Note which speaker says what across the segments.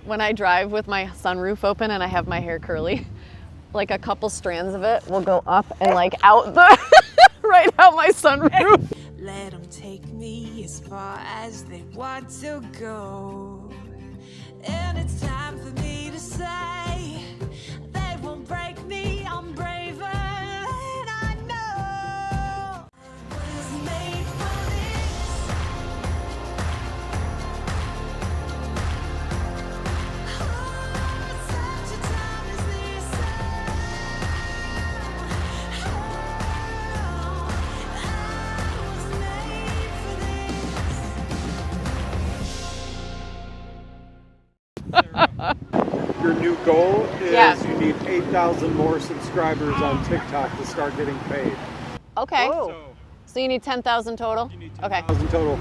Speaker 1: when I drive with my sunroof open and I have my hair curly, like a couple strands of it will go up and like out the, right out my sunroof.
Speaker 2: Let them take me as far as they want to go. And it's time for me to say, they won't break me, I'm braver than I know. I was made for this. Oh, such a time as this.
Speaker 3: Your new goal is
Speaker 1: Yeah.
Speaker 3: you need 8,000 more subscribers on TikTok to start getting paid.
Speaker 1: Okay.
Speaker 3: So
Speaker 1: So you need 10,000 total?
Speaker 3: you need
Speaker 1: Okay.
Speaker 3: 10,000 total.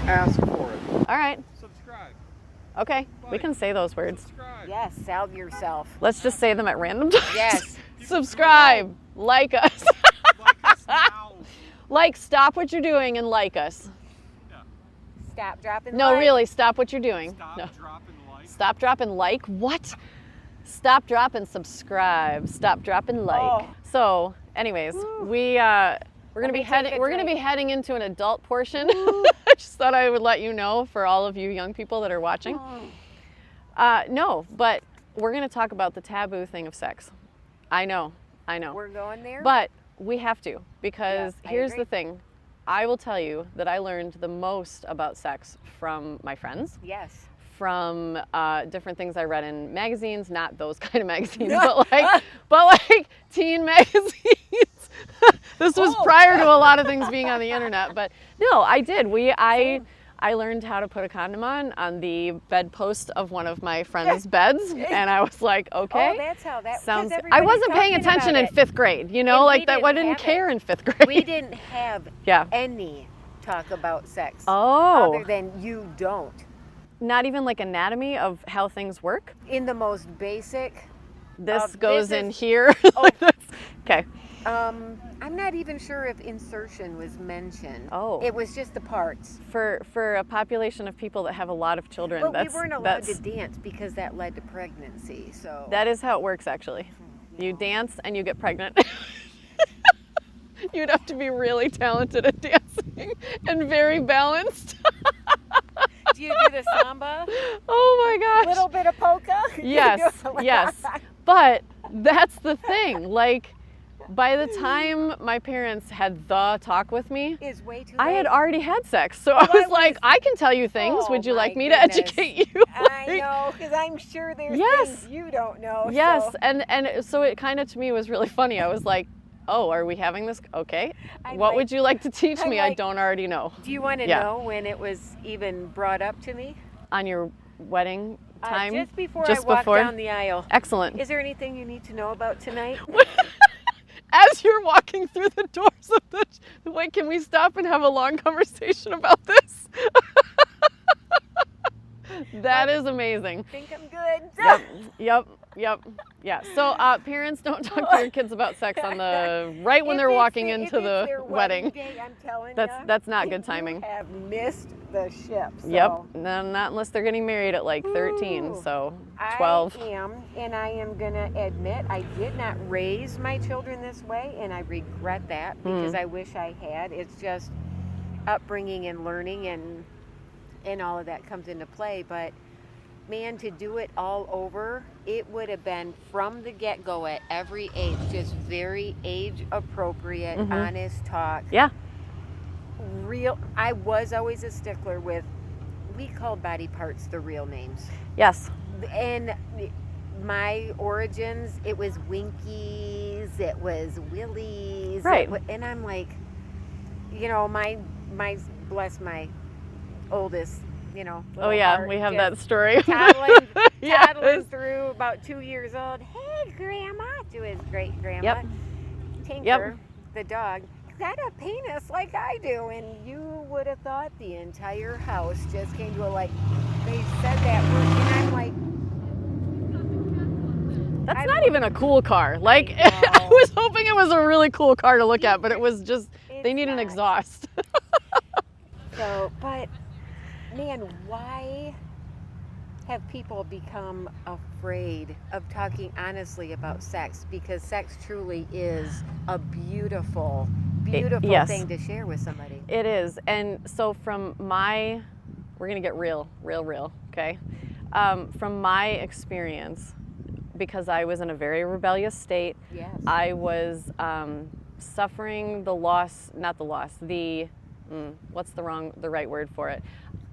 Speaker 3: Ask for it.
Speaker 1: All right.
Speaker 3: Subscribe.
Speaker 1: Okay. We can say those words.
Speaker 3: Subscribe.
Speaker 4: Yes, sell yourself.
Speaker 1: Let's just say them at random times.
Speaker 4: Yes.
Speaker 1: Subscribe. Like us.
Speaker 3: Like us now.
Speaker 1: Like, stop what you're doing and like us.
Speaker 4: Stop, drop, and
Speaker 1: No,
Speaker 4: like.
Speaker 1: really, stop what you're doing.
Speaker 3: Stop,
Speaker 1: No.
Speaker 3: drop, and like.
Speaker 1: Stop, drop, and like? What? Stop, drop, and subscribe. Stop, drop, and like.
Speaker 4: Oh.
Speaker 1: So, anyways, we're gonna be heading into an adult portion. I just thought I would let you know for all of you young people that are watching. No, but we're gonna talk about the taboo thing of sex. I know.
Speaker 4: We're going there.
Speaker 1: But we have to, because
Speaker 4: Yeah, I
Speaker 1: here's
Speaker 4: agree.
Speaker 1: the thing. I will tell you that I learned the most about sex from my friends,
Speaker 4: yes.
Speaker 1: from different things I read in magazines, not those kind of magazines, but like teen magazines. This was prior to a lot of things being on the internet, but no, I did. I learned how to put a condom on the bedpost of one of my friends' beds, and I was like, okay.
Speaker 4: Oh, that's how that
Speaker 1: Sounds.
Speaker 4: because
Speaker 1: I wasn't
Speaker 4: everybody's
Speaker 1: paying
Speaker 4: talking
Speaker 1: attention
Speaker 4: about
Speaker 1: in 5th grade, you know,
Speaker 4: And
Speaker 1: like
Speaker 4: we
Speaker 1: that. I
Speaker 4: didn't
Speaker 1: didn't
Speaker 4: have
Speaker 1: care
Speaker 4: it.
Speaker 1: in 5th grade.
Speaker 4: We didn't have
Speaker 1: Yeah.
Speaker 4: any talk about sex.
Speaker 1: Oh.
Speaker 4: Other than you don't.
Speaker 1: Not even like anatomy of how things work.
Speaker 4: In the most basic.
Speaker 1: This
Speaker 4: This
Speaker 1: goes in
Speaker 4: is-
Speaker 1: here.
Speaker 4: Oh.
Speaker 1: like this. Okay.
Speaker 4: I'm not even sure if insertion was mentioned.
Speaker 1: Oh.
Speaker 4: It was just the parts.
Speaker 1: For a population of people that have a lot of children,
Speaker 4: But
Speaker 1: that's
Speaker 4: we weren't allowed
Speaker 1: that's
Speaker 4: to dance because that led to pregnancy. So
Speaker 1: that is how it works actually. You dance and you get pregnant. You'd have to be really talented at dancing and very balanced.
Speaker 4: do you do the samba?
Speaker 1: Oh my gosh.
Speaker 4: Little bit of polka?
Speaker 1: Yes, yes. But that's the thing. Like, by the time my parents had the talk with me,
Speaker 4: Is way too late.
Speaker 1: I had already had sex. So I was like, I can tell you things.
Speaker 4: Oh,
Speaker 1: Would you like
Speaker 4: my
Speaker 1: me to
Speaker 4: goodness.
Speaker 1: educate you?
Speaker 4: I
Speaker 1: Like,
Speaker 4: know, because I'm sure there's
Speaker 1: Yes.
Speaker 4: things you don't know.
Speaker 1: Yes,
Speaker 4: so
Speaker 1: and so it kind of to me was really funny. I was like, oh, are we having this? Okay.
Speaker 4: I'm
Speaker 1: What
Speaker 4: like-
Speaker 1: would you like to teach
Speaker 4: I'm
Speaker 1: me? I
Speaker 4: like-
Speaker 1: don't already know.
Speaker 4: Do you want to
Speaker 1: Yeah.
Speaker 4: know when it was even brought up to me?
Speaker 1: On your wedding time?
Speaker 4: Just before
Speaker 1: Just
Speaker 4: I walked
Speaker 1: before?
Speaker 4: down the aisle.
Speaker 1: Excellent.
Speaker 4: Is there anything you need to know about tonight?
Speaker 1: As you're walking through the doors of the wait, can we stop and have a long conversation about this? That is amazing.
Speaker 4: Think I'm good?
Speaker 1: Yep. Yeah. So parents, don't talk to your kids about sex on the right when
Speaker 4: If
Speaker 1: they're
Speaker 4: it's
Speaker 1: walking
Speaker 4: the-
Speaker 1: into
Speaker 4: if it's
Speaker 1: the
Speaker 4: their
Speaker 1: wedding.
Speaker 4: day, I'm telling
Speaker 1: That's not good timing.
Speaker 4: You have missed the ship. So
Speaker 1: Yep. No, not unless they're getting married at like 13.
Speaker 4: Ooh.
Speaker 1: So 12.
Speaker 4: I am, and I am going to admit I did not raise my children this way, and I regret that because I wish I had. It's just upbringing and learning and all of that comes into play. But man, to do it all over, it would have been from the get-go at every age, just very age-appropriate, honest talk.
Speaker 1: Yeah.
Speaker 4: Real. I was always a stickler with, we called body parts the real names.
Speaker 1: Yes.
Speaker 4: And my origins, it was Winkies, it was Willies.
Speaker 1: Right.
Speaker 4: And I'm like, you know, my bless my oldest, you know.
Speaker 1: Oh
Speaker 4: little
Speaker 1: yeah,
Speaker 4: heart,
Speaker 1: we have
Speaker 4: just
Speaker 1: that story.
Speaker 4: Toddling,
Speaker 1: Yes.
Speaker 4: toddling through about 2 years old. Hey, Grandma, to his great grandma.
Speaker 1: Yep.
Speaker 4: Tinker, the dog, got a penis like I do, and you would have thought the entire house just came to a like. They said that word, and I'm like,
Speaker 1: That's not even a cool car. Like I was hoping it was a really cool car to look at, but it was just they
Speaker 4: It's
Speaker 1: need an
Speaker 4: not.
Speaker 1: exhaust.
Speaker 4: so, but man, why have people become afraid of talking honestly about sex? Because sex truly is a beautiful
Speaker 1: yes.
Speaker 4: thing to share with somebody.
Speaker 1: It is. And so we're going to get real, okay? From my experience, because I was in a very rebellious state,
Speaker 4: Yes.
Speaker 1: I was suffering what's the right word for it?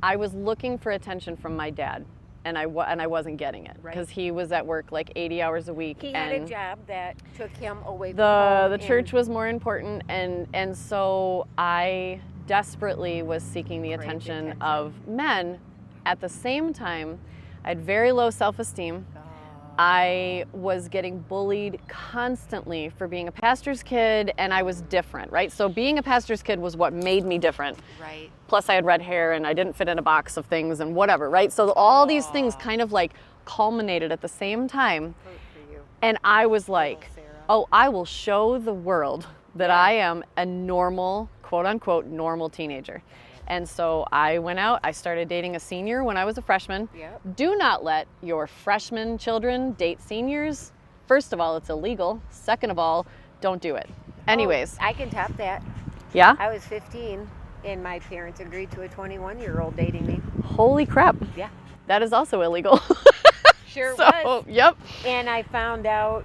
Speaker 1: I was looking for attention from my dad, and I wasn't getting it because he was at work like 80 hours a week.
Speaker 4: He had a job that took him away from
Speaker 1: the
Speaker 4: home,
Speaker 1: church was more important, and so I desperately was seeking the attention of men. At the same time, I had very low self-esteem. I was getting bullied constantly for being a pastor's kid, and I was different, right? So being a pastor's kid was what made me different.
Speaker 4: Right.
Speaker 1: Plus I had red hair and I didn't fit in a box of things and whatever, right? So all these things kind of like culminated at the same time.
Speaker 4: For you.
Speaker 1: And I was like,
Speaker 4: Sarah.
Speaker 1: oh, I will show the world that I am a normal, quote unquote, normal teenager. And so I went out, I started dating a senior when I was a freshman.
Speaker 4: Yep.
Speaker 1: Do not let your freshman children date seniors. First of all, it's illegal. Second of all, don't do it. Anyways.
Speaker 4: I can top that.
Speaker 1: Yeah?
Speaker 4: I was 15 and my parents agreed to a 21-year-old dating me.
Speaker 1: Holy crap.
Speaker 4: Yeah.
Speaker 1: That is also illegal.
Speaker 4: Sure
Speaker 1: So,
Speaker 4: was.
Speaker 1: yep.
Speaker 4: And I found out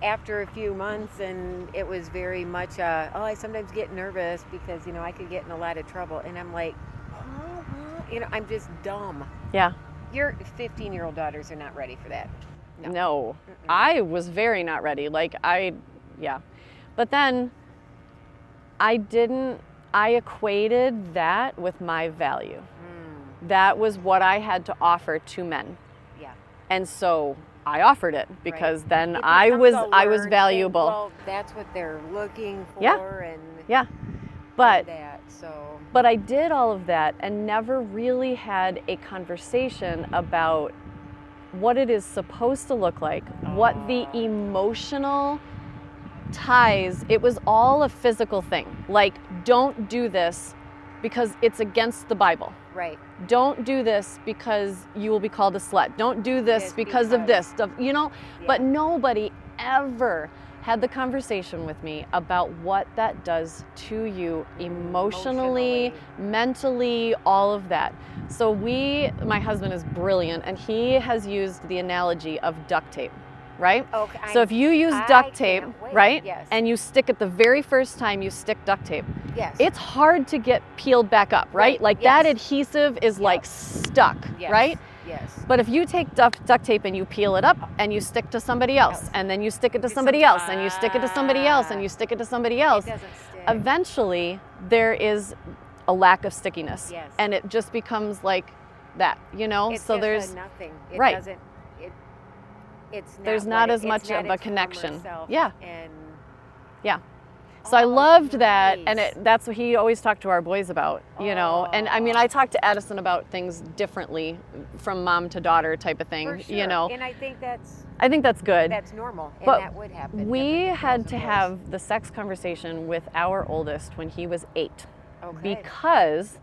Speaker 4: after a few months, and it was very much, I sometimes get nervous because, I could get in a lot of trouble. And I'm like, I'm just dumb.
Speaker 1: Yeah.
Speaker 4: Your 15-year-old daughters are not ready for that.
Speaker 1: No. I was very not ready. Yeah. But then I equated that with my value. That was what I had to offer to men.
Speaker 4: Yeah.
Speaker 1: And so I offered it because then
Speaker 4: It
Speaker 1: I
Speaker 4: becomes
Speaker 1: was
Speaker 4: a learned
Speaker 1: valuable.
Speaker 4: thing. Well, that's what they're looking for.
Speaker 1: Yeah.
Speaker 4: And
Speaker 1: Yeah. But
Speaker 4: that, so.
Speaker 1: But I did all of that and never really had a conversation about what it is supposed to look like, what the emotional ties, it was all a physical thing. Like, don't do this because it's against the Bible.
Speaker 4: Right.
Speaker 1: Don't do this because you will be called a slut. Don't do this
Speaker 4: Yes,
Speaker 1: because of this stuff,
Speaker 4: Yeah.
Speaker 1: But nobody ever had the conversation with me about what that does to you emotionally, mentally, all of that. So my husband is brilliant, and he has used the analogy of duct tape, right?
Speaker 4: Okay.
Speaker 1: So if you use
Speaker 4: I
Speaker 1: duct tape,
Speaker 4: can't wait.
Speaker 1: right?
Speaker 4: Yes.
Speaker 1: And you stick it the very first time you stick duct tape,
Speaker 4: Yes.
Speaker 1: it's hard to get peeled back up, right?
Speaker 4: Right,
Speaker 1: Like
Speaker 4: yes.
Speaker 1: that adhesive is like stuck,
Speaker 4: Yes.
Speaker 1: right?
Speaker 4: Yes.
Speaker 1: But if you take duct tape and you peel it up and you stick to somebody else, and then you stick it to somebody else, and you stick it to somebody else, and you stick it to somebody else,
Speaker 4: It doesn't stick.
Speaker 1: eventually there is a lack of stickiness.
Speaker 4: Yes.
Speaker 1: And it just becomes like that,
Speaker 4: It's
Speaker 1: so
Speaker 4: just
Speaker 1: there's
Speaker 4: a nothing. It
Speaker 1: right.
Speaker 4: doesn't. It's not
Speaker 1: There's not
Speaker 4: what
Speaker 1: as
Speaker 4: it's
Speaker 1: much
Speaker 4: not
Speaker 1: of a
Speaker 4: its former
Speaker 1: connection.
Speaker 4: self.
Speaker 1: Yeah.
Speaker 4: And
Speaker 1: yeah. So I
Speaker 4: Oh,
Speaker 1: loved that, and
Speaker 4: nice.
Speaker 1: that's what he always talked to our boys about, And I mean, I talked to Addison about things differently, from mom to daughter type of thing,
Speaker 4: for sure. And I think
Speaker 1: I think that's good.
Speaker 4: that's normal, and
Speaker 1: But
Speaker 4: that would happen.
Speaker 1: we
Speaker 4: Different
Speaker 1: had
Speaker 4: girls
Speaker 1: to
Speaker 4: and boys.
Speaker 1: have the sex conversation with our oldest when he was 8,
Speaker 4: Okay.
Speaker 1: because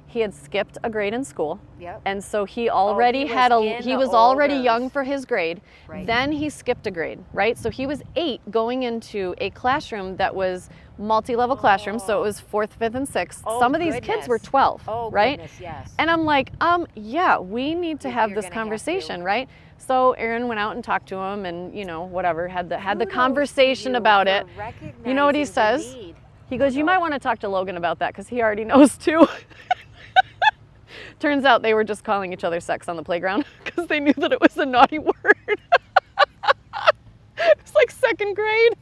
Speaker 1: he had skipped a grade in school.
Speaker 4: Yep.
Speaker 1: And so he already
Speaker 4: was
Speaker 1: had
Speaker 4: in
Speaker 1: he
Speaker 4: the
Speaker 1: was already
Speaker 4: older-
Speaker 1: young for his grade.
Speaker 4: Right.
Speaker 1: Then he skipped a grade, right? So he was 8 going into a classroom that was multi-level classroom, so it was 4th, 5th, and 6th.
Speaker 4: Oh,
Speaker 1: Some of these kids
Speaker 4: goodness.
Speaker 1: were 12,
Speaker 4: Oh,
Speaker 1: right?
Speaker 4: goodness, yes.
Speaker 1: And I'm like, yeah, we need to have
Speaker 4: You're
Speaker 1: this
Speaker 4: gonna have
Speaker 1: conversation,
Speaker 4: to.
Speaker 1: right? So Aaron went out and talked to him, and whatever, had the
Speaker 4: Kudos to
Speaker 1: conversation
Speaker 4: you
Speaker 1: about
Speaker 4: for
Speaker 1: it. You know what he
Speaker 4: recognizing the
Speaker 1: says?
Speaker 4: need.
Speaker 1: He goes, you might want to talk to Logan about that, because he already knows too. Turns out they were just calling each other sex on the playground because they knew that it was a naughty word. It was like 2nd grade.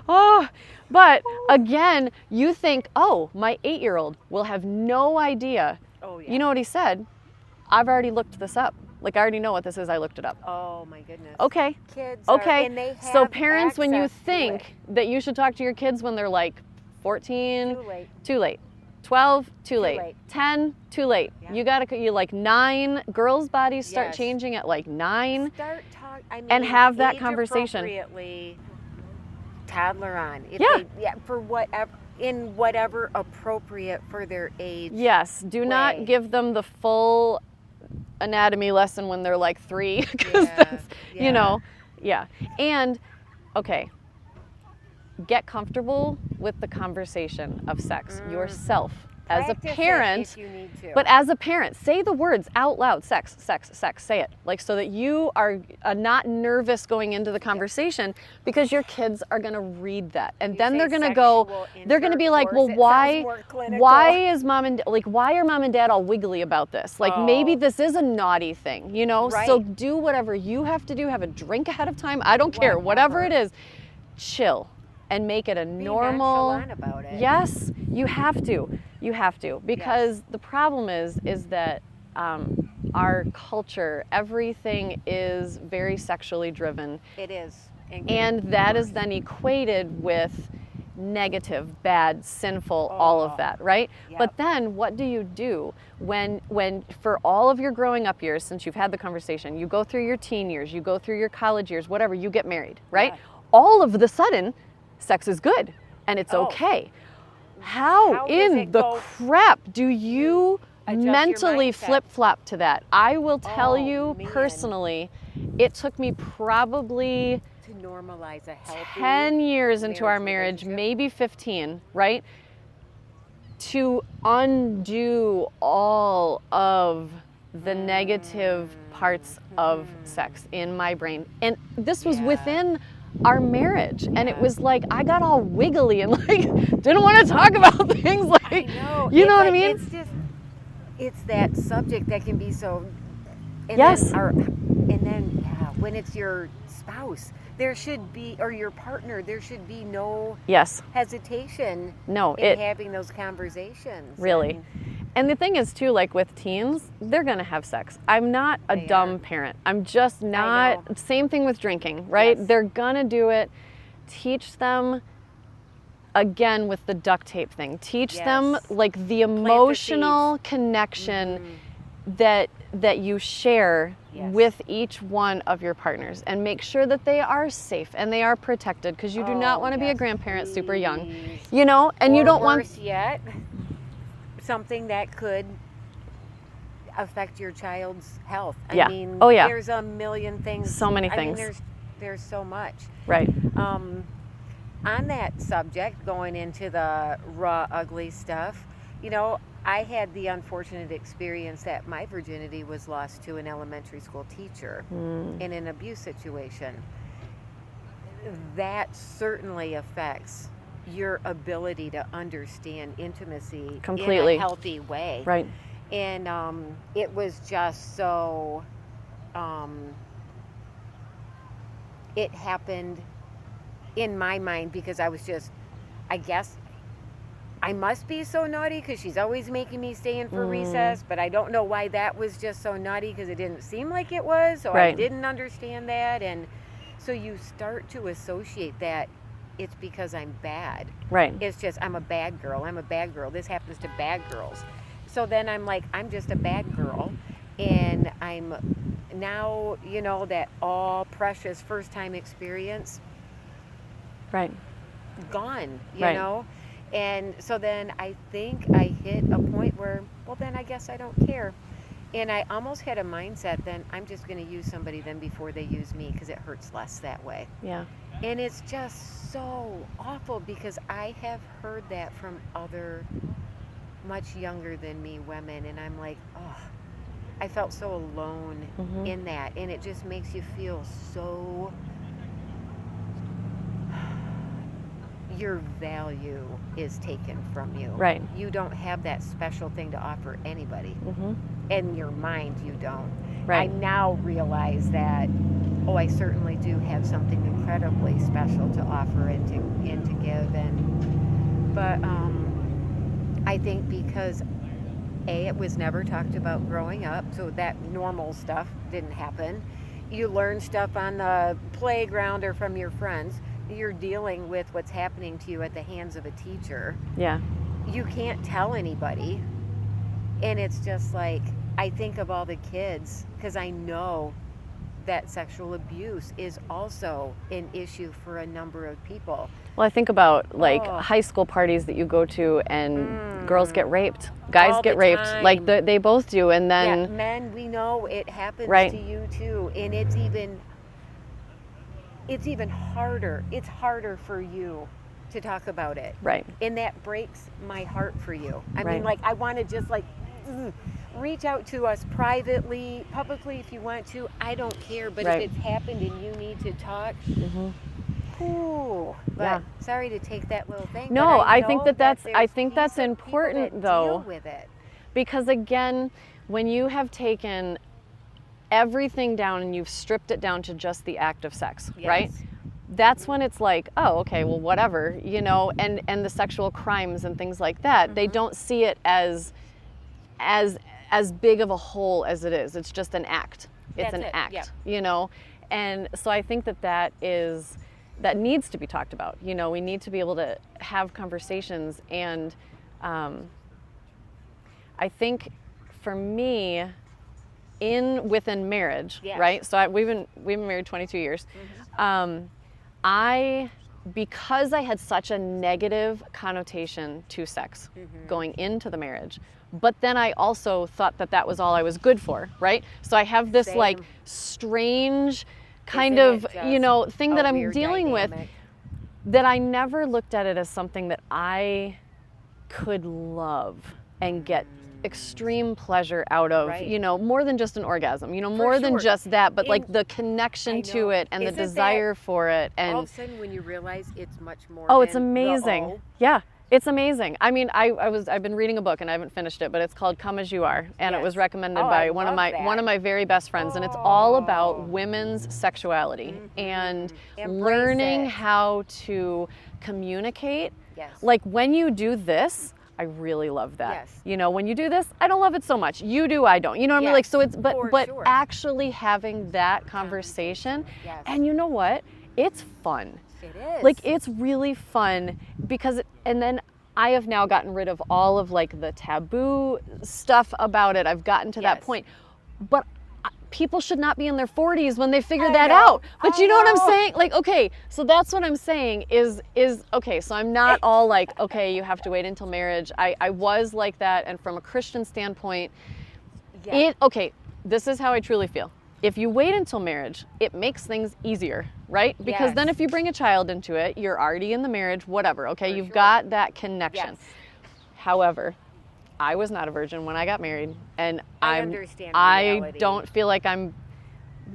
Speaker 1: Oh, but again, you think, my 8-year-old will have no idea.
Speaker 4: Oh, yeah.
Speaker 1: You know what he said? I've already looked this up. Like, I already know what this is. I looked it up.
Speaker 4: Oh my goodness.
Speaker 1: Okay.
Speaker 4: Kids are,
Speaker 1: Okay.
Speaker 4: and they
Speaker 1: So
Speaker 4: have
Speaker 1: parents, when you
Speaker 4: access to
Speaker 1: think that you should talk to your kids when they're like 14,
Speaker 4: Too late.
Speaker 1: too late. 12, too late.
Speaker 4: late.
Speaker 1: 10, too late.
Speaker 4: Yeah.
Speaker 1: You like 9, girls' bodies start
Speaker 4: Yes.
Speaker 1: changing at like 9.
Speaker 4: Start talking. I mean,
Speaker 1: And have that
Speaker 4: age
Speaker 1: conversation.
Speaker 4: Appropriately, toddler on. If
Speaker 1: Yeah.
Speaker 4: for whatever, in whatever appropriate for their age.
Speaker 1: Yes, do not
Speaker 4: way.
Speaker 1: give them the full anatomy lesson when they're like 3, because that's, you know, And, okay, get comfortable with the conversation of sex yourself as a
Speaker 4: Practice it
Speaker 1: parent.
Speaker 4: if you need to.
Speaker 1: But as a parent, say the words out loud, sex, sex, sex, say it. Like, so that you are not nervous going into the conversation, because your kids are going to read that. And then they're going to go, they're going to be like, well, why is mom and, like, why are mom and dad all wiggly about this? Like, maybe this is a naughty thing, you know?
Speaker 4: Right.
Speaker 1: So do whatever you have to do, have a drink ahead of time. I don't care, whatever it is, chill and make it a normal.
Speaker 4: Be nonchalant about it.
Speaker 1: Yes, you have to. You have to, because the problem is that our culture, everything is very sexually driven.
Speaker 4: It is.
Speaker 1: And that is then equated with negative, bad, sinful, all of that, right?
Speaker 4: Yep.
Speaker 1: But then what do you do when for all of your growing up years, since you've had the conversation, you go through your teen years, you go through your college years, whatever, you get married, right?
Speaker 4: Yeah.
Speaker 1: All of the sudden, sex is good and it's okay. How
Speaker 4: does
Speaker 1: in
Speaker 4: it
Speaker 1: the
Speaker 4: go-
Speaker 1: crap do you
Speaker 4: Adjust your
Speaker 1: mentally
Speaker 4: mindset?
Speaker 1: flip-flop to that? I will tell you
Speaker 4: man.
Speaker 1: personally, it took me probably
Speaker 4: To normalize a healthy
Speaker 1: 10 years into our marriage,
Speaker 4: relationship.
Speaker 1: maybe 15, right? To undo all of the negative parts of sex in my brain. And this was within our marriage. And it was like, I got all wiggly and like, didn't want to talk about things like,
Speaker 4: I know.
Speaker 1: you know what I
Speaker 4: Like,
Speaker 1: mean?
Speaker 4: It's just, it's that subject that can be so. And
Speaker 1: Yes.
Speaker 4: Then, when it's your spouse, there should be, or your partner, there should be no
Speaker 1: Yes.
Speaker 4: hesitation
Speaker 1: No,
Speaker 4: in
Speaker 1: it
Speaker 4: having those conversations.
Speaker 1: really. And the thing is too, like with teens, they're gonna have sex. I'm not a
Speaker 4: They
Speaker 1: dumb
Speaker 4: are.
Speaker 1: parent. I'm just not.
Speaker 4: know.
Speaker 1: Same thing with drinking, right?
Speaker 4: Yes.
Speaker 1: They're gonna do it. Teach them, again with the duct tape thing. Teach them
Speaker 4: Yes.
Speaker 1: like the emotional connection that you share
Speaker 4: Yes.
Speaker 1: with each one of your partners, and make sure that they are safe and they are protected, because you do not want to be a
Speaker 4: yes,
Speaker 1: grandparent super young,
Speaker 4: please.
Speaker 1: you know, and you
Speaker 4: Or
Speaker 1: don't want.
Speaker 4: worse yet, something that could affect your child's health.
Speaker 1: Yeah.
Speaker 4: I mean,
Speaker 1: Oh, yeah.
Speaker 4: there's a million things.
Speaker 1: So many
Speaker 4: I mean,
Speaker 1: things.
Speaker 4: there's so much.
Speaker 1: Right.
Speaker 4: On that subject, going into the raw, ugly stuff, you know, I had the unfortunate experience that my virginity was lost to an elementary school teacher in an abuse situation. That certainly affects your ability to understand intimacy
Speaker 1: Completely.
Speaker 4: in a healthy way.
Speaker 1: Right.
Speaker 4: And it was just so, it happened in my mind because I was just, I guess, I must be so naughty because she's always making me stay in for recess, but I don't know why that was just so naughty, because it didn't seem like it was, so I
Speaker 1: Right.
Speaker 4: didn't understand that. And so you start to associate that it's because I'm bad.
Speaker 1: Right.
Speaker 4: It's just, I'm a bad girl. I'm a bad girl. This happens to bad girls. So then I'm like, I'm just a bad girl. And I'm now, you know, that all precious first time experience
Speaker 1: Right.
Speaker 4: gone, you
Speaker 1: Right.
Speaker 4: know? And so then I think I hit a point where, well, then I guess I don't care. And I almost had a mindset then, I'm just going to use somebody then before they use me, because it hurts less that way.
Speaker 1: Yeah.
Speaker 4: And it's just so awful, because I have heard that from other much younger than me women, and I'm like, oh, I felt so alone in that, and it just makes you feel so, your value is taken from you.
Speaker 1: Right.
Speaker 4: You don't have that special thing to offer anybody.
Speaker 1: Mm-hmm.
Speaker 4: In your mind, you don't.
Speaker 1: Right.
Speaker 4: I now realize that, oh, I certainly do have something incredibly special to offer and to give. But I think because it was never talked about growing up, so that normal stuff didn't happen. You learn stuff on the playground or from your friends. You're dealing with what's happening to you at the hands of a teacher.
Speaker 1: Yeah.
Speaker 4: You can't tell anybody. And it's just like, I think of all the kids, because I know that sexual abuse is also an issue for a number of people.
Speaker 1: Well, I think about like
Speaker 4: Oh.
Speaker 1: high school parties that you go to and girls get raped, guys
Speaker 4: All
Speaker 1: get
Speaker 4: the
Speaker 1: raped,
Speaker 4: time.
Speaker 1: like they both do, and then
Speaker 4: Yeah, men, we know it happens
Speaker 1: Right.
Speaker 4: to you too, and it's even harder. It's harder for you to talk about it.
Speaker 1: right.
Speaker 4: And that breaks my heart for you. I
Speaker 1: Right.
Speaker 4: mean, like, I want to just like reach out to us privately, publicly if you want to. I don't care, but
Speaker 1: Right.
Speaker 4: if it's happened and you need to talk, ooh, but
Speaker 1: Yeah.
Speaker 4: sorry to take that little thing.
Speaker 1: No,
Speaker 4: but
Speaker 1: I think
Speaker 4: know
Speaker 1: that that's- I
Speaker 4: there's
Speaker 1: think that's
Speaker 4: decent people
Speaker 1: important,
Speaker 4: that
Speaker 1: though.
Speaker 4: deal with it.
Speaker 1: Because again, when you have taken everything down and you've stripped it down to just the act of sex, right?
Speaker 4: Yes.
Speaker 1: That's when it's like, oh, okay, well, whatever, you know, and the sexual crimes and things like that, they don't see it as big of a whole as it is. It's just an act. It's
Speaker 4: That's
Speaker 1: an
Speaker 4: it,
Speaker 1: act,
Speaker 4: yeah.
Speaker 1: you know? And so I think that needs to be talked about. You know, we need to be able to have conversations. And I think for me, within marriage,
Speaker 4: Yes.
Speaker 1: right? So we've been married 22 years. Because I had such a negative connotation to sex going into the marriage, but then I also thought that was all I was good for, right? So I have this like
Speaker 4: Same.
Speaker 1: strange kind
Speaker 4: Isn't
Speaker 1: of,
Speaker 4: it just
Speaker 1: you know, thing that
Speaker 4: a
Speaker 1: I'm
Speaker 4: weird
Speaker 1: dealing with,
Speaker 4: dynamic?
Speaker 1: that I never looked at it as something that I could love and get extreme pleasure out of,
Speaker 4: Right.
Speaker 1: you know, more than just an orgasm, you know, more than
Speaker 4: sure.
Speaker 1: just that, but like
Speaker 4: In-
Speaker 1: the connection
Speaker 4: I
Speaker 1: to
Speaker 4: know.
Speaker 1: it and the
Speaker 4: Isn't that-
Speaker 1: desire for it. And
Speaker 4: All of a sudden, when you realize it's much more.
Speaker 1: oh, it's
Speaker 4: than the
Speaker 1: amazing.
Speaker 4: O.
Speaker 1: Yeah, it's amazing. I mean, I've been reading a book and I haven't finished it, but it's called Come As You Are, and it was
Speaker 4: Yes.
Speaker 1: recommended
Speaker 4: Oh,
Speaker 1: by
Speaker 4: I
Speaker 1: one of
Speaker 4: love
Speaker 1: my
Speaker 4: that.
Speaker 1: very best friends, and it's all
Speaker 4: Oh.
Speaker 1: about women's sexuality and
Speaker 4: Embrace
Speaker 1: learning
Speaker 4: it.
Speaker 1: how to communicate.
Speaker 4: Yes.
Speaker 1: Like when you do this, I really love that.
Speaker 4: Yes.
Speaker 1: You know, when you do this, I don't love it so much. You do, I don't. You know what I mean? Like,
Speaker 4: Yes,
Speaker 1: so it's,
Speaker 4: for
Speaker 1: but
Speaker 4: sure.
Speaker 1: actually having that conversation,
Speaker 4: Yes.
Speaker 1: and you know what? It's fun.
Speaker 4: It is.
Speaker 1: Like it's really fun because, and then I have now gotten rid of all of like the taboo stuff about it. I've gotten to that
Speaker 4: Yes.
Speaker 1: point, but people should not be in their 40s when they figure
Speaker 4: I
Speaker 1: that
Speaker 4: know.
Speaker 1: out. But
Speaker 4: I
Speaker 1: you know what I'm
Speaker 4: know.
Speaker 1: saying? Like, okay, so that's what I'm saying is okay. So I'm not all like, okay, you have to wait until marriage. I was like that, and from a Christian standpoint,
Speaker 4: Yeah.
Speaker 1: okay, this is how I truly feel. If you wait until marriage, it makes things easier, right? Because then
Speaker 4: Yes.
Speaker 1: if you bring a child into it, you're already in the marriage, whatever, okay?
Speaker 4: For
Speaker 1: You've
Speaker 4: sure.
Speaker 1: got that connection.
Speaker 4: Yes.
Speaker 1: However, I was not a virgin when I got married, and
Speaker 4: I understand
Speaker 1: I
Speaker 4: reality.
Speaker 1: don't feel like I'm,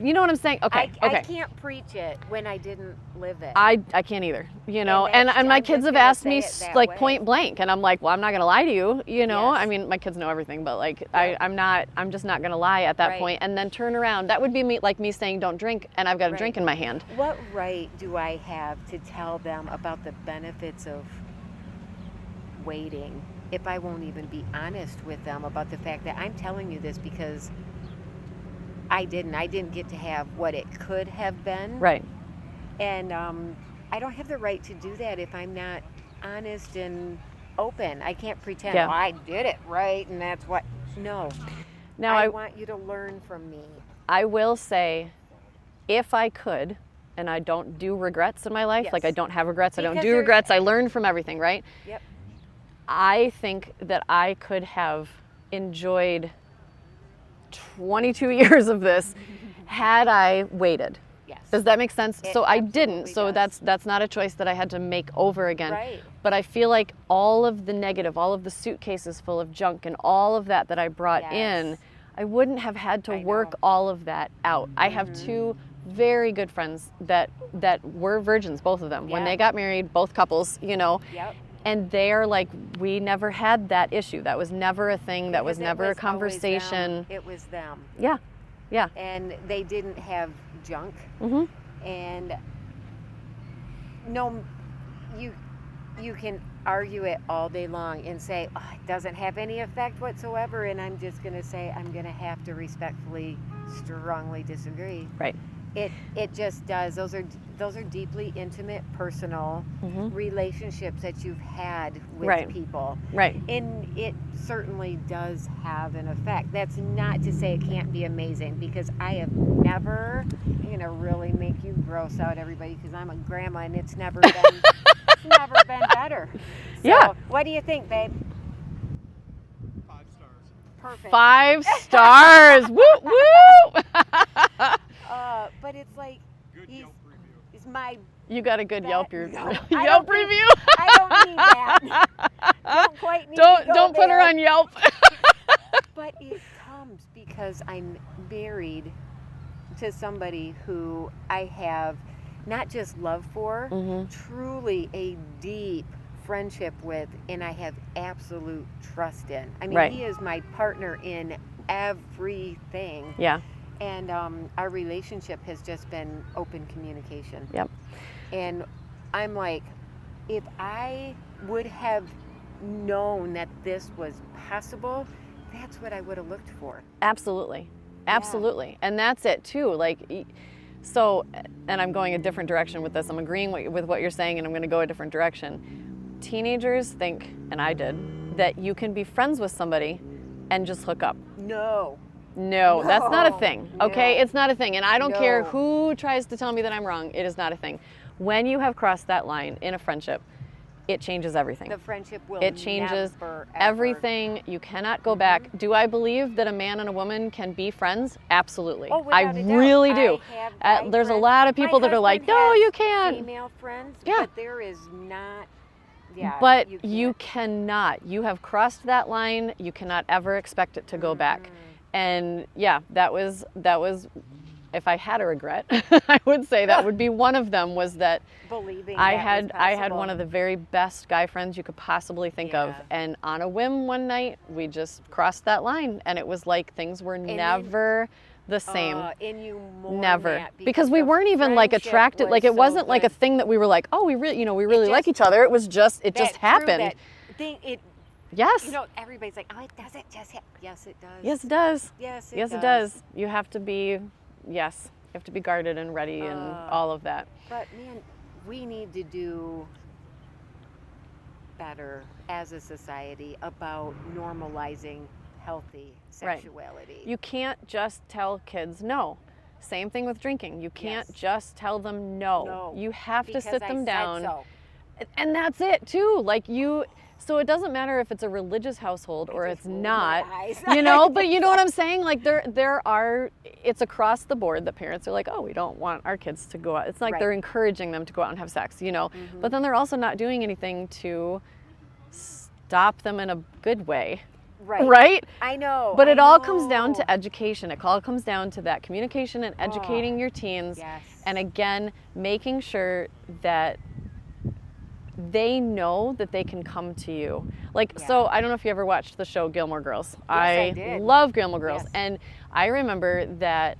Speaker 1: you know what I'm saying? Okay,
Speaker 4: I
Speaker 1: okay.
Speaker 4: can't preach it when I didn't live it.
Speaker 1: I can't either, you know,
Speaker 4: And
Speaker 1: and
Speaker 4: that's-
Speaker 1: my
Speaker 4: I'm
Speaker 1: kids
Speaker 4: just
Speaker 1: have
Speaker 4: gonna
Speaker 1: asked
Speaker 4: say
Speaker 1: me
Speaker 4: it that
Speaker 1: like
Speaker 4: way.
Speaker 1: point blank, and I'm like, well, I'm not gonna lie to you, you know.
Speaker 4: Yes.
Speaker 1: I mean, my kids know everything, but like, I'm just not gonna lie at that
Speaker 4: Right.
Speaker 1: point, and then turn around. That would be me saying don't drink, and I've got a
Speaker 4: Right.
Speaker 1: drink in my hand.
Speaker 4: What right do I have to tell them about the benefits of waiting if I won't even be honest with them about the fact that I'm telling you this because I didn't get to have what it could have been.
Speaker 1: Right.
Speaker 4: And I don't have the right to do that if I'm not honest and open. I can't pretend,
Speaker 1: Yeah.
Speaker 4: "Oh, I did it right and that's what. No.
Speaker 1: Now
Speaker 4: I want you to learn from me.
Speaker 1: I will say, if I could, and I don't do regrets in my life,
Speaker 4: Yes.
Speaker 1: like I don't have regrets, I don't
Speaker 4: Because
Speaker 1: do
Speaker 4: there's-
Speaker 1: regrets, I learn from everything, right?
Speaker 4: Yep.
Speaker 1: I think that I could have enjoyed 22 years of this had I waited.
Speaker 4: Yes.
Speaker 1: Does that make sense?
Speaker 4: It
Speaker 1: So I didn't.
Speaker 4: absolutely
Speaker 1: So
Speaker 4: does.
Speaker 1: that's not a choice that I had to make over again.
Speaker 4: Right.
Speaker 1: But I feel like all of the negative, all of the suitcases full of junk and all of that I brought in,
Speaker 4: Yes.
Speaker 1: I wouldn't have had to
Speaker 4: I
Speaker 1: work
Speaker 4: know.
Speaker 1: all of that out. I have two very good friends that were virgins, both of them. When
Speaker 4: Yeah.
Speaker 1: they got married, both couples, you know.
Speaker 4: Yep.
Speaker 1: And they're like, we never had that issue. That was never a thing. That was
Speaker 4: Because it
Speaker 1: never a
Speaker 4: always them.
Speaker 1: conversation.
Speaker 4: It was them.
Speaker 1: Yeah. Yeah.
Speaker 4: And they didn't have junk.
Speaker 1: hmm
Speaker 4: And no, you can argue it all day long and say, oh, it doesn't have any effect whatsoever. And I'm just going to say, I'm going to have to respectfully, strongly disagree.
Speaker 1: Right.
Speaker 4: It just does. Those are deeply intimate, personal relationships that you've had with people.
Speaker 1: Right.
Speaker 4: And it certainly does have an effect. That's not to say it can't be amazing, because I have never, I'm going to really make you gross out, everybody, because I'm a grandma and it's never been, better. So,
Speaker 1: Yeah.
Speaker 4: what do you think, babe?
Speaker 3: 5 stars.
Speaker 4: Perfect.
Speaker 1: 5 stars. Woo, woo.
Speaker 4: But it's like,
Speaker 3: Good Yelp review.
Speaker 4: he's my...
Speaker 1: You got a good Yelp
Speaker 4: No, I
Speaker 1: Yelp
Speaker 4: don't think-
Speaker 1: review.
Speaker 4: I don't need that. Don't quite need to go
Speaker 1: Don't put her
Speaker 4: there.
Speaker 1: on Yelp.
Speaker 4: But it comes because I'm married to somebody who I have not just love for, truly a deep friendship with, and I have absolute trust in. I mean,
Speaker 1: Right.
Speaker 4: he is my partner in everything.
Speaker 1: Yeah.
Speaker 4: And our relationship has just been open communication.
Speaker 1: Yep.
Speaker 4: And I'm like, if I would have known that this was possible, that's what I would have looked for.
Speaker 1: Absolutely. Absolutely. And that's it too. Like, so, and I'm going a different direction with this. I'm agreeing with what you're saying, and I'm going to go a different direction. Teenagers think, and I did, that you can be friends with somebody and just hook up.
Speaker 4: No.
Speaker 1: No, that's not a thing, okay?
Speaker 4: No.
Speaker 1: It's not a thing. And I don't care
Speaker 4: No.
Speaker 1: who tries to tell me that I'm wrong. It is not a thing. When you have crossed that line in a friendship, it changes everything.
Speaker 4: The friendship will
Speaker 1: It changes
Speaker 4: never, ever.
Speaker 1: everything. You cannot go back. Do I believe that a man and a woman can be friends? Absolutely.
Speaker 4: Oh,
Speaker 1: I
Speaker 4: without a doubt.
Speaker 1: really do.
Speaker 4: I have guy
Speaker 1: There's a
Speaker 4: friends.
Speaker 1: lot of people
Speaker 4: My
Speaker 1: that are like,
Speaker 4: husband
Speaker 1: no,
Speaker 4: has
Speaker 1: you can't.
Speaker 4: Female friends,
Speaker 1: Yeah.
Speaker 4: but there is not. Yeah,
Speaker 1: But
Speaker 4: you
Speaker 1: you
Speaker 4: can't.
Speaker 1: cannot. You have crossed that line. You cannot ever expect it to go
Speaker 4: Mm-hmm.
Speaker 1: back. And yeah, that was. If I had a regret, I would say that would be one of them. Was that
Speaker 4: believing
Speaker 1: I
Speaker 4: that
Speaker 1: had
Speaker 4: was
Speaker 1: one of the very best guy friends you could possibly think of,
Speaker 4: Yeah.
Speaker 1: and on a whim one night we just crossed that line, and it was like things were
Speaker 4: then-
Speaker 1: never the same.
Speaker 4: And you mourn
Speaker 1: Never,
Speaker 4: that
Speaker 1: because we
Speaker 4: the
Speaker 1: weren't even like
Speaker 4: friendship
Speaker 1: attracted. Like it
Speaker 4: so
Speaker 1: wasn't like a
Speaker 4: good.
Speaker 1: thing that we were like, oh, we really like
Speaker 4: just-
Speaker 1: each other. It was just it
Speaker 4: That
Speaker 1: just
Speaker 4: true,
Speaker 1: happened.
Speaker 4: that thing, it,
Speaker 1: Yes.
Speaker 4: you know, everybody's like, oh, it doesn't just happen. Yes, it does.
Speaker 1: Yes, it does.
Speaker 4: Yes,
Speaker 1: Yes, it does. You have to be, yes, you have to be guarded and ready and all of that.
Speaker 4: But man, we need to do better as a society about normalizing healthy
Speaker 1: Right.
Speaker 4: sexuality.
Speaker 1: You can't just tell kids no. Same thing with drinking. You can't
Speaker 4: Yes.
Speaker 1: just tell them no.
Speaker 4: No,
Speaker 1: You have to
Speaker 4: because
Speaker 1: sit
Speaker 4: I
Speaker 1: them
Speaker 4: said
Speaker 1: down.
Speaker 4: so.
Speaker 1: And that's it too. Like so it doesn't matter if it's a religious household or
Speaker 4: just
Speaker 1: it's
Speaker 4: rolled
Speaker 1: not,
Speaker 4: my eyes.
Speaker 1: you know, but you know what I'm saying? Like it's across the board that parents are like, oh, we don't want our kids to go out. It's like
Speaker 4: Right.
Speaker 1: they're encouraging them to go out and have sex, you know, but then they're also not doing anything to stop them in a good way, right?
Speaker 4: I know.
Speaker 1: But it
Speaker 4: I
Speaker 1: all comes down
Speaker 4: know.
Speaker 1: to education. It all comes down to that communication and educating your teens.
Speaker 4: Yes.
Speaker 1: And again, making sure that they know that they can come to you. Like,
Speaker 4: Yeah.
Speaker 1: so I don't know if you ever watched the show Gilmore Girls.
Speaker 4: I did.
Speaker 1: love Gilmore Girls.
Speaker 4: Yes.
Speaker 1: And I remember that,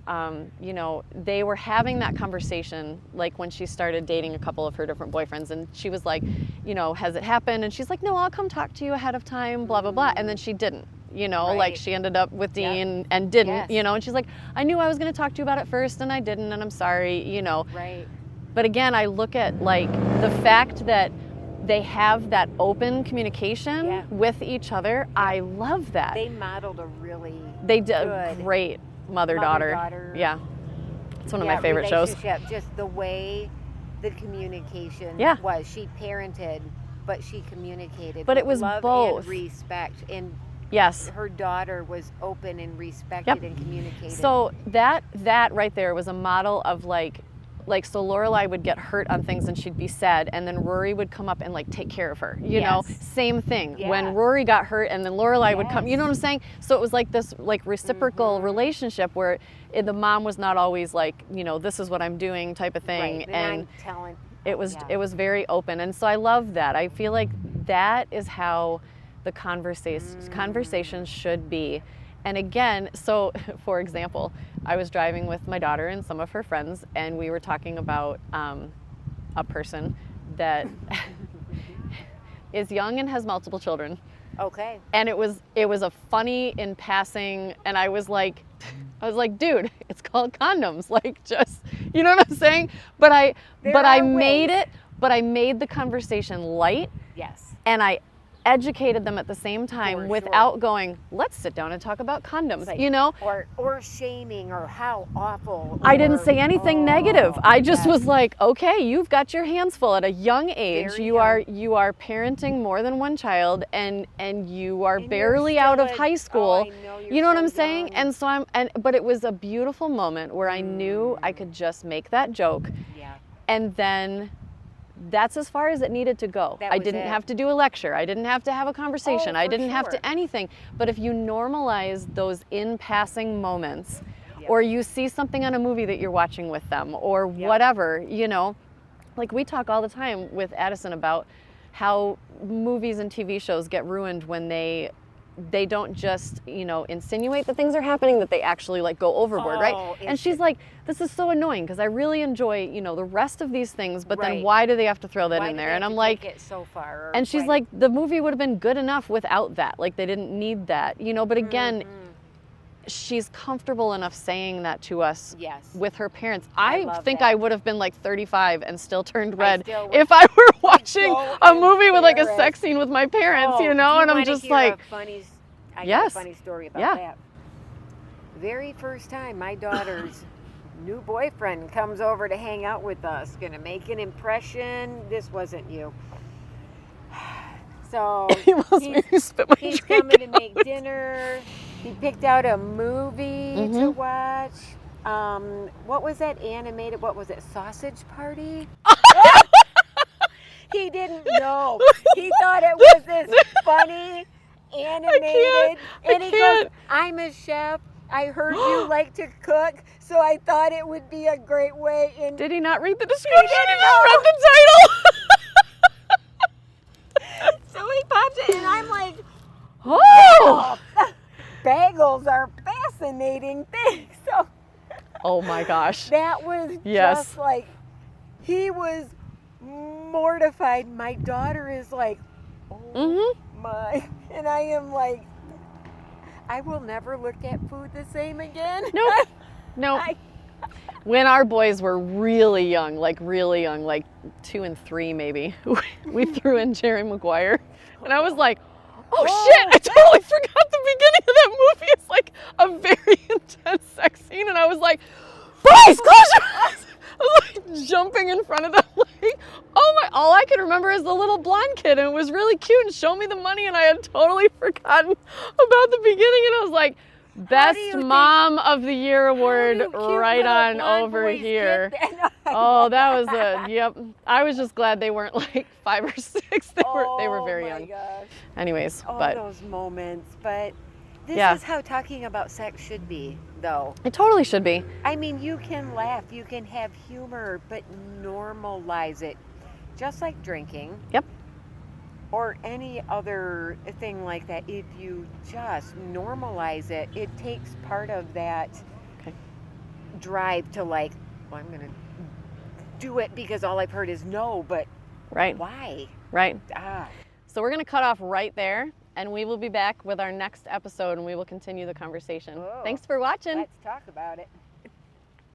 Speaker 1: you know, they were having that conversation, like when she started dating a couple of her different boyfriends. And she was like, you know, has it happened? And she's like, no, I'll come talk to you ahead of time, blah, blah, blah. And then she didn't. You know, like
Speaker 4: Right.
Speaker 1: she ended up with
Speaker 4: Yep.
Speaker 1: Dean and didn't,
Speaker 4: Yes.
Speaker 1: you know, and she's like, I knew I was going to talk to you about it first and I didn't, and I'm sorry, you know.
Speaker 4: Right.
Speaker 1: But again, I look at like the fact that they have that open communication
Speaker 4: Yeah.
Speaker 1: with each other. I love that.
Speaker 4: They modeled a really
Speaker 1: They did
Speaker 4: good
Speaker 1: great mother-daughter.
Speaker 4: mother-daughter,
Speaker 1: Yeah. It's one of my favorite shows.
Speaker 4: relationship, just the way the communication
Speaker 1: Yeah.
Speaker 4: was. She parented, but she communicated.
Speaker 1: But it
Speaker 4: with
Speaker 1: was
Speaker 4: love
Speaker 1: both.
Speaker 4: and respect, and
Speaker 1: Yes.
Speaker 4: her daughter was open and respected
Speaker 1: Yep.
Speaker 4: and communicated.
Speaker 1: So that right there was a model of like so Lorelai would get hurt on things and she'd be sad, and then Rory would come up and like take care of her, you know.
Speaker 4: Yes.
Speaker 1: Same thing
Speaker 4: Yeah.
Speaker 1: when Rory got hurt and then Lorelai would come, you know what I'm
Speaker 4: Yes.
Speaker 1: saying? So it was like this like reciprocal relationship where the mom was not always like, you know, this is what I'm doing type of thing,
Speaker 4: right.
Speaker 1: and
Speaker 4: I'm telling.
Speaker 1: it was
Speaker 4: yeah.
Speaker 1: it was very open, and so I love that. I feel like that is how the conversations should be. And again, so for example, I was driving with my daughter and some of her friends, and we were talking about a person that is young and has multiple children.
Speaker 4: Okay.
Speaker 1: And it was a funny in passing, and I was like, I was like, dude, it's called condoms. Like, just, you know what I'm saying? But I made the conversation light.
Speaker 4: Yes.
Speaker 1: And I educated them at the same time without going, let's sit down and talk about condoms,
Speaker 4: like,
Speaker 1: you know?
Speaker 4: Or shaming or how awful.
Speaker 1: I didn't say anything negative. I just was like, okay, you've got your hands full at a young age.
Speaker 4: Very
Speaker 1: you are parenting more than one child and you are
Speaker 4: And
Speaker 1: barely
Speaker 4: you're
Speaker 1: out
Speaker 4: still
Speaker 1: of high school.
Speaker 4: I know, you're
Speaker 1: You know what
Speaker 4: so
Speaker 1: I'm saying?
Speaker 4: young.
Speaker 1: And so but it was a beautiful moment where I knew I could just make that joke.
Speaker 4: Yeah.
Speaker 1: And then that's as far as it needed to go.
Speaker 4: That
Speaker 1: I
Speaker 4: was
Speaker 1: didn't
Speaker 4: it.
Speaker 1: have to do a lecture. I didn't have to have a conversation. I
Speaker 4: for
Speaker 1: didn't have
Speaker 4: sure.
Speaker 1: to anything. But if you normalize those in passing moments,
Speaker 4: Yep.
Speaker 1: or you see something on a movie that you're watching with them, or
Speaker 4: Yep.
Speaker 1: whatever, you know, like we talk all the time with Addison about how movies and TV shows get ruined when they don't just, you know, insinuate that things are happening, that they actually like go overboard, right? And
Speaker 4: it's
Speaker 1: she's
Speaker 4: just-
Speaker 1: like, this is so annoying because I really enjoy, you know, the rest of these things, but then
Speaker 4: Right.
Speaker 1: why do they have to throw that
Speaker 4: Why
Speaker 1: in
Speaker 4: did
Speaker 1: there?
Speaker 4: they
Speaker 1: And
Speaker 4: have
Speaker 1: I'm
Speaker 4: to
Speaker 1: like,
Speaker 4: take it so far? Or
Speaker 1: and she's
Speaker 4: why-
Speaker 1: like, the movie would have been good enough without that. Like they didn't need that, you know, but again, she's comfortable enough saying that to us
Speaker 4: Yes.
Speaker 1: with her parents.
Speaker 4: I
Speaker 1: I
Speaker 4: love
Speaker 1: think
Speaker 4: that.
Speaker 1: I would have been like 35 and still turned
Speaker 4: I
Speaker 1: red
Speaker 4: still would-
Speaker 1: if I were watching
Speaker 4: so
Speaker 1: a movie with like a
Speaker 4: embarrassed.
Speaker 1: sex scene with my parents,
Speaker 4: Oh,
Speaker 1: you know,
Speaker 4: do
Speaker 1: and I'm
Speaker 4: wanna
Speaker 1: just
Speaker 4: hear
Speaker 1: like,
Speaker 4: a funny, I got
Speaker 1: Yes.
Speaker 4: a funny story about
Speaker 1: Yeah.
Speaker 4: that. Very first time my daughter's new boyfriend comes over to hang out with us, gonna make an impression. This wasn't you. So
Speaker 1: he must
Speaker 4: he's-
Speaker 1: make me spit my
Speaker 4: he's
Speaker 1: drink
Speaker 4: coming to
Speaker 1: out.
Speaker 4: make dinner. He picked out a movie to watch. What was that animated? What was it? Sausage Party? He didn't know. He thought it was this funny animated. And he goes, I'm a chef. I heard you like to cook, so I thought it would be a great way. And
Speaker 1: Did he not read the description? He
Speaker 4: didn't
Speaker 1: just read
Speaker 4: know.
Speaker 1: the title.
Speaker 4: so he popped it, and I'm like,
Speaker 1: Oh!
Speaker 4: bagels are fascinating things. So
Speaker 1: Oh my gosh.
Speaker 4: that was
Speaker 1: Yes.
Speaker 4: just like, he was mortified. My daughter is like, oh
Speaker 1: Mm-hmm.
Speaker 4: my. And I am like, I will never look at food the same again.
Speaker 1: Nope. Nope.
Speaker 4: I-
Speaker 1: When our boys were really young, like 2 and 3 maybe, we threw in Jerry Maguire. And I was like, oh shit, I totally forgot the beginning of that movie. It's like a very intense sex scene. And I was like, Bryce, close your eyes. I was like jumping in front of them, like, oh my, all I could remember is the little blonde kid, and it was really cute, and show me the money, and I had totally forgotten about the beginning, and I was like, best
Speaker 4: do you think-
Speaker 1: Mom of the Year award
Speaker 4: Cute
Speaker 1: right
Speaker 4: little
Speaker 1: on
Speaker 4: blonde
Speaker 1: over
Speaker 4: boys
Speaker 1: here.
Speaker 4: get that.
Speaker 1: Oh, that was yep. I was just glad they weren't like 5 or 6. They were very
Speaker 4: Oh my
Speaker 1: young.
Speaker 4: gosh.
Speaker 1: Anyways,
Speaker 4: All
Speaker 1: but
Speaker 4: those moments. But this
Speaker 1: Yeah.
Speaker 4: is how talking about sex should be, though.
Speaker 1: it totally should be.
Speaker 4: I mean, you can laugh, you can have humor, but normalize it. Just like drinking.
Speaker 1: Yep.
Speaker 4: Or any other thing like that. If you just normalize it, it takes part of that
Speaker 1: Okay.
Speaker 4: drive to like, well, I'm going to do it because all I've heard is no, but
Speaker 1: Right.
Speaker 4: why?
Speaker 1: Right.
Speaker 4: Ah.
Speaker 1: So we're going to cut off right there, and we will be back with our next episode, and we will continue the conversation.
Speaker 4: Oh.
Speaker 1: Thanks for watching.
Speaker 4: Let's talk about it.